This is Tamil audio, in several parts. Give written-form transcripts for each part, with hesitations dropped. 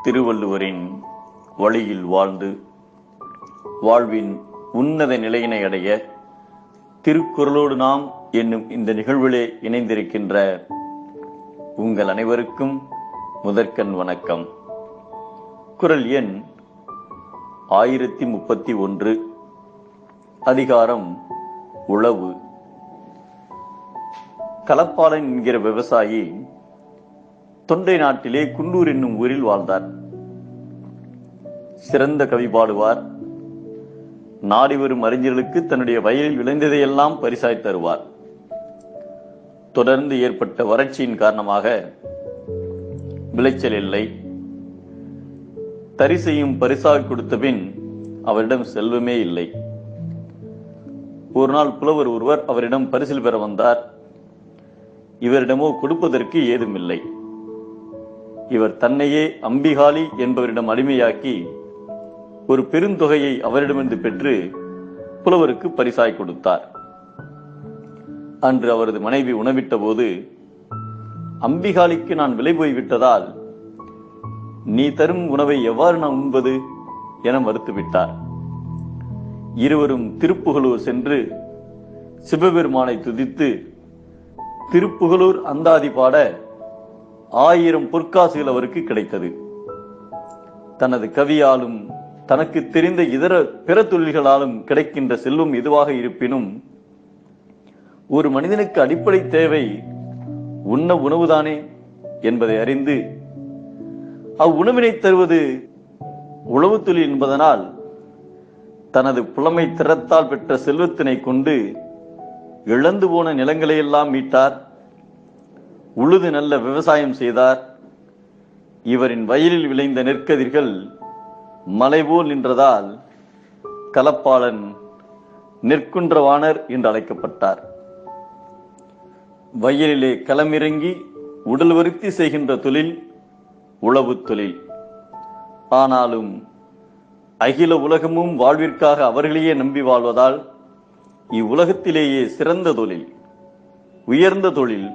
திருவள்ளுவரின் வழியில் வாழ்ந்து வாழ்வின் உன்னத நிலையினை அடைய திருக்குறளோடு நாம் என்னும் இந்த நிகழ்விலே இணைந்திருக்கின்ற உங்கள் அனைவருக்கும் முதற்கண் வணக்கம். குறள் எண் 1031, அதிகாரம் உழவு. களப்பாளன் என்கிற விவசாயி தொண்டை நாட்டிலே குன்னூர் என்னும் ஊரில் வாழ்ந்தார். சிறந்த கவி பாடுவார். நாடி வரும் அறிஞர்களுக்கு தன்னுடைய வயலில் விளைந்ததையெல்லாம் பரிசாய் தருவார். தொடர்ந்து ஏற்பட்ட வறட்சியின் காரணமாக விளைச்சல் இல்லை. தரிசையும் பரிசாக கொடுத்த பின் அவரிடம் செல்வமே இல்லை. ஒரு நாள் புலவர் ஒருவர் அவரிடம் பரிசில் பெற வந்தார். இவரிடமோ கொடுப்பதற்கு ஏதுமில்லை. இவர் தன்னையே அம்பிகாலி என்பவரிடம் அடிமையாக்கி ஒரு பெருந்தொகையை அவரிடமிருந்து பெற்று புலவருக்கு பரிசாய் கொடுத்தார். அன்று அவரது மனைவி உணவிட்ட போது, அம்பிகாலிக்கு நான் விலை போய்விட்டதால் நீ தரும் உணவை எவ்வாறு நான் உண்பது என மறுத்துவிட்டார். இருவரும் திருப்புகலூர் சென்று சிவபெருமானை துதித்து திருப்புகலூர் அந்தாதி பாட 1000 பொற்காசுகள் அவருக்கு கிடைத்தது. தனது கவியாலும் தனக்கு தெரிந்த இதர பிற தொழில்களாலும் கிடைக்கின்ற செல்வம் எதுவாக இருப்பினும் ஒரு மனிதனுக்கு அடிப்படை தேவை உண்ண உணவுதானே என்பதை அறிந்து அவ்வுணவினை தருவது உழவு தொழில் என்பதனால் தனது புலமை திறத்தால் பெற்ற செல்வத்தினை கொண்டு இழந்து போன நிலங்களையெல்லாம் மீட்டார். உழுது நல்ல விவசாயம் செய்தார். இவரின் வயலில் விளைந்த நெற்கதிர்கள் மலை போல் நின்றதால் களப்பாளன் நெற்குன்றவாணர் என்று அழைக்கப்பட்டார். வயலிலே களமிறங்கி உடல் வருத்தி செய்கின்ற தொழில் உழவு தொழில். ஆனாலும் அகில உலகமும் வாழ்விற்காக அவர்களையே நம்பி வாழ்வதால் இவ்வுலகத்திலேயே சிறந்த தொழில், உயர்ந்த தொழில்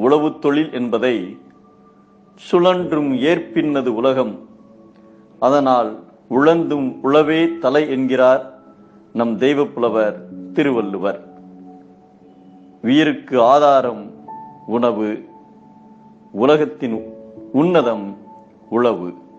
உழவு தொழில் என்பதை சுழன்றும் ஏற்பின்னது உலகம். அதனால் உழந்தும் உழவே தலை என்கிறார் நம் தெய்வ புலவர் திருவள்ளுவர். உயிருக்கு ஆதாரம் உணவு, உலகத்தின் உன்னதம் உழவு.